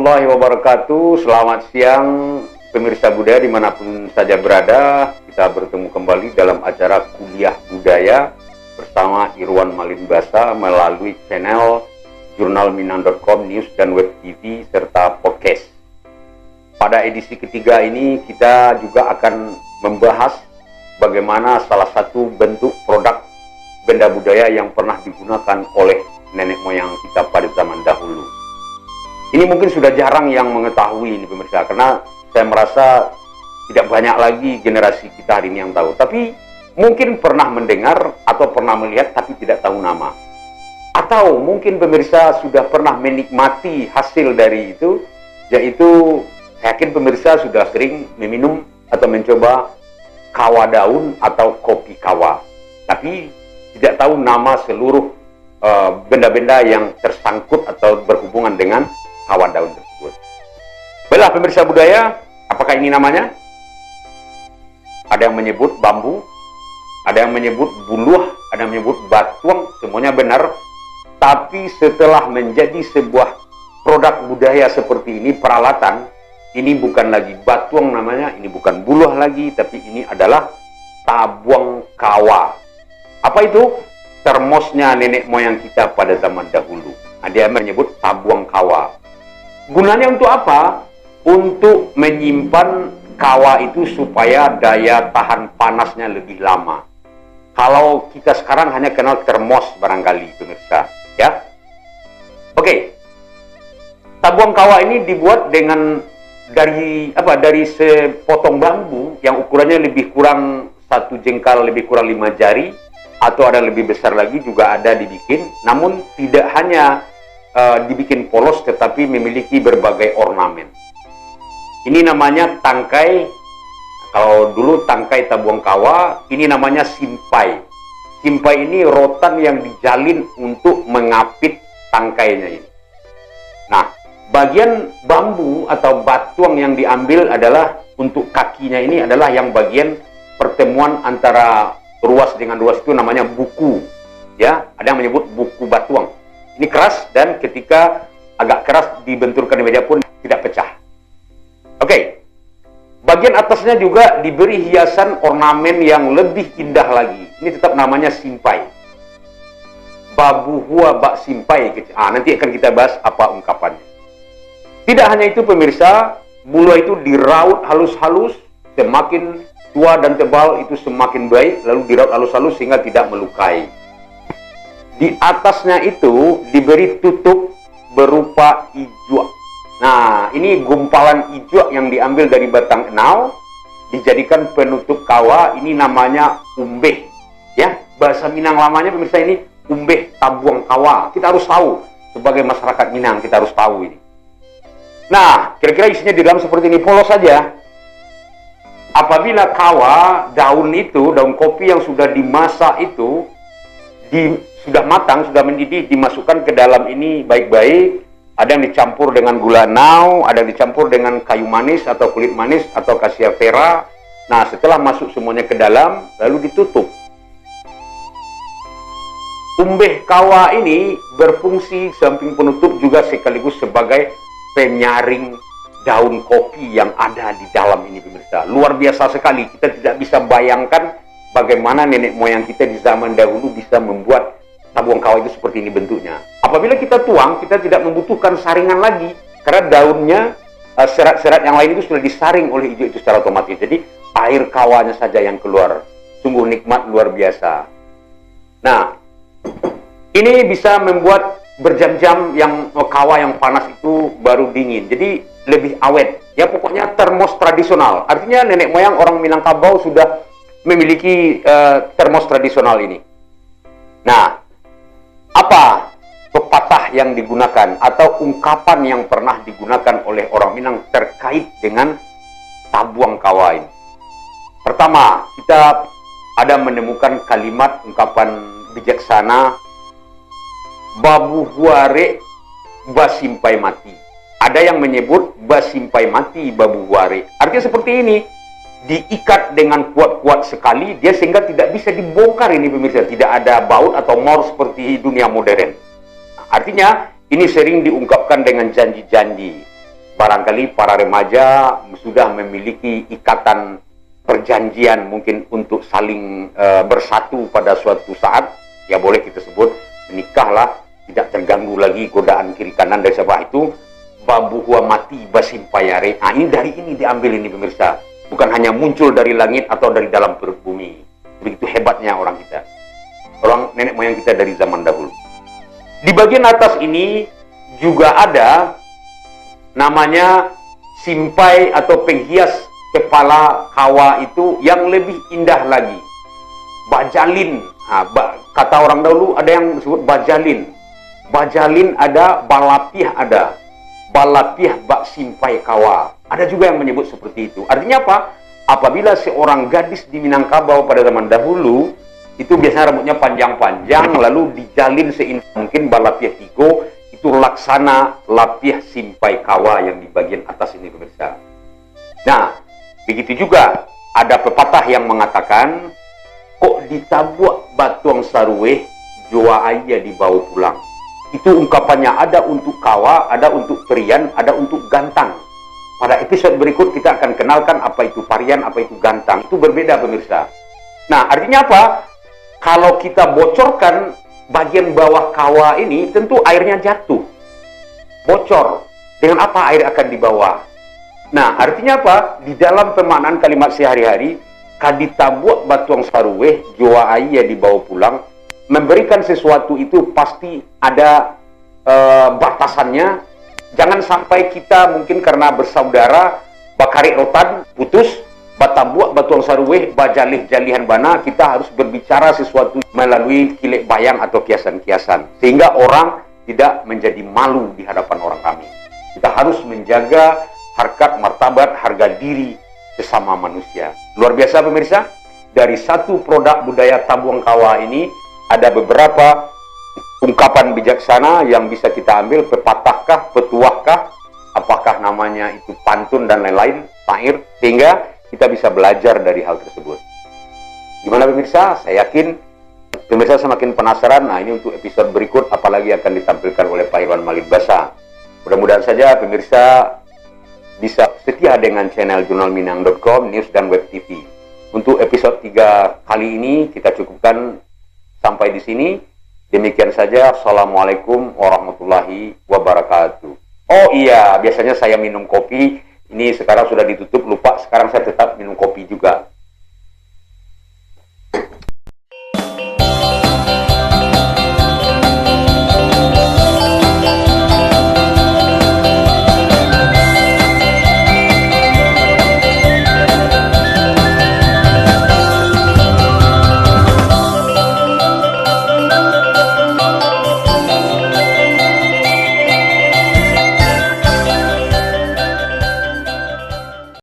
warahmatullahi wabarakatuh. Selamat siang pemirsa budaya dimanapun saja berada. Kita bertemu kembali dalam acara Kuliah Budaya bersama Irwan Malimbasa melalui channel jurnalminang.com, news dan web TV serta podcast. Pada edisi ketiga ini kita juga akan membahas bagaimana salah satu bentuk produk benda budaya yang pernah digunakan oleh nenek moyang kita pada zaman dahulu. Ini mungkin sudah jarang yang mengetahui ini pemirsa, karena saya merasa tidak banyak lagi generasi kita hari ini yang tahu. Tapi mungkin pernah mendengar atau pernah melihat tapi tidak tahu nama. Atau mungkin pemirsa sudah pernah menikmati hasil dari itu, yaitu saya yakin pemirsa sudah sering meminum atau mencoba kawa daun atau kopi kawa. Tapi tidak tahu nama seluruh benda-benda yang tersangkut atau berhubungan dengan kawa daun tersebut. Baiklah pemirsa budaya, apakah ini namanya? Ada yang menyebut bambu, ada yang menyebut buluh, ada yang menyebut batuang, semuanya benar. Tapi setelah menjadi sebuah produk budaya seperti ini, peralatan, ini bukan lagi batuang namanya, ini bukan buluh lagi, tapi ini adalah tabuang kawa. Apa itu? Termosnya nenek moyang kita pada zaman dahulu. Dia menyebut tabuang kawa. Gunanya untuk apa? Untuk menyimpan kawa itu supaya daya tahan panasnya lebih lama. Kalau kita sekarang hanya kenal termos barangkali pemirsa, ya. Oke. Tabuang kawa ini dibuat dengan dari sepotong bambu yang ukurannya lebih kurang 1 jengkal, lebih kurang 5 jari, atau ada lebih besar lagi juga ada dibikin. Namun tidak hanya dibikin polos, tetapi memiliki berbagai ornamen. Ini namanya tangkai. Kalau dulu tangkai tabuang kawa, ini namanya simpai. Simpai ini rotan yang dijalin untuk mengapit tangkainya ini. Nah, bagian bambu atau batuang yang diambil adalah untuk kakinya ini adalah yang bagian pertemuan antara ruas dengan ruas, itu namanya buku. Ya, ada yang menyebut buku batuang. Ini keras dan ketika agak keras dibenturkan di meja pun tidak pecah. Oke. Bagian atasnya juga diberi hiasan ornamen yang lebih indah lagi. Ini tetap namanya simpai. Babu hua bak simpai. Nanti akan kita bahas apa ungkapannya. Tidak hanya itu pemirsa, bulu itu diraut halus-halus, semakin tua dan tebal itu semakin baik, lalu diraut halus-halus sehingga tidak melukai. Di atasnya itu diberi tutup berupa ijuak. Nah, ini gumpalan ijuak yang diambil dari batang enau, dijadikan penutup kawa. Ini namanya umbeh. Ya, bahasa Minang lamanya pemirsa ini umbeh tabuang kawa. Kita harus tahu, sebagai masyarakat Minang kita harus tahu ini. Nah, kira-kira isinya di dalam seperti ini, polos saja. Apabila kawa, daun itu, daun kopi yang sudah dimasak itu, sudah matang, sudah mendidih, dimasukkan ke dalam ini baik-baik. Ada yang dicampur dengan gula nau, ada yang dicampur dengan kayu manis atau kulit manis atau cassia vera. Nah, setelah masuk semuanya ke dalam, lalu ditutup. Umbeh kawa ini berfungsi samping penutup juga sekaligus sebagai penyaring daun kopi yang ada di dalam ini pemirsa. Luar biasa sekali. Kita tidak bisa bayangkan bagaimana nenek moyang kita di zaman dahulu bisa membuat tabuang kawa itu seperti ini bentuknya. Apabila kita tuang, kita tidak membutuhkan saringan lagi, karena daunnya, serat-serat yang lain itu sudah disaring oleh hijau itu secara otomatis. Jadi air kawanya saja yang keluar. Sungguh nikmat luar biasa. Nah, ini bisa membuat berjam-jam yang kawa yang panas itu baru dingin. Jadi lebih awet. Ya pokoknya termos tradisional. Artinya nenek moyang orang Minangkabau sudah memiliki termos tradisional ini. Nah, apa pepatah yang digunakan atau ungkapan yang pernah digunakan oleh orang Minang terkait dengan tabuang kawa ini? Pertama, kita ada menemukan kalimat ungkapan bijaksana, babu huare basimpai mati. Ada yang menyebut basimpai mati babu huare. Artinya seperti ini, diikat dengan kuat-kuat sekali, dia sehingga tidak bisa dibongkar ini pemirsa. Tidak ada baut atau mor seperti dunia modern. Artinya ini sering diungkapkan dengan janji-janji. barangkali para remaja sudah memiliki ikatan perjanjian mungkin untuk saling bersatu pada suatu saat, ya boleh kita sebut menikahlah, tidak terganggu lagi godaan kiri kanan dari siapa itu. Babuhua mati basimpayare. Nah, dari ini diambil ini pemirsa. Bukan hanya muncul dari langit atau dari dalam perut bumi. Begitu hebatnya orang kita. Orang nenek moyang kita dari zaman dahulu. Di bagian atas ini juga ada namanya simpai atau penghias kepala kawa itu yang lebih indah lagi. Bajalin. Nah, kata orang dahulu ada yang disebut bajalin. Bajalin ada, balapiah ada. Balapiah bak simpai kawa. Ada juga yang menyebut seperti itu. Artinya apa? Apabila seorang gadis di Minangkabau pada zaman dahulu, itu biasanya rambutnya panjang-panjang, lalu dijalin seindah mungkin balapiah tigo, itu laksana lapiah simpai kawa yang di bagian atas ini pemirsa. Nah, begitu juga ada pepatah yang mengatakan, kok ditabuak batuang sarueh, jua ayah dibawa pulang. Itu ungkapannya ada untuk kawa, ada untuk perian, ada untuk gantang. Pada episode berikut kita akan kenalkan apa itu varian, apa itu gantang. Itu berbeda pemirsa. Nah, artinya apa? Kalau kita bocorkan bagian bawah kawa ini, tentu airnya jatuh. Bocor. Dengan apa air akan dibawa? Nah, artinya apa? Di dalam pemaknaan kalimat sehari-hari, kaditabuak batuang saruweh, jua ayah dibawa pulang, memberikan sesuatu itu pasti ada batasannya. Jangan sampai kita mungkin karena bersaudara, bakari rotan, putus, batabuak batuang saruweh, bajalih jalihan bana, kita harus berbicara sesuatu melalui kilek bayang atau kiasan-kiasan. Sehingga orang tidak menjadi malu di hadapan orang kami. Kita harus menjaga harkat, martabat, harga diri sesama manusia. Luar biasa pemirsa, dari satu produk budaya Tabuang Kawa ini, ada beberapa ungkapan bijaksana yang bisa kita ambil, pepatahkah, petuahkah, apakah namanya itu pantun dan lain-lain, syair, sehingga kita bisa belajar dari hal tersebut. Gimana pemirsa? Saya yakin pemirsa semakin penasaran. Nah, ini untuk episode berikut, apalagi akan ditampilkan oleh Pak Irwan Malinbasa. Mudah-mudahan saja pemirsa bisa setia dengan channel jurnalminang.com, news dan web TV. Untuk episode 3 kali ini kita cukupkan sampai di sini. Demikian saja. Assalamualaikum warahmatullahi wabarakatuh. Oh iya, biasanya saya minum kopi. Ini sekarang sudah ditutup, lupa. Sekarang saya tetap minum kopi juga.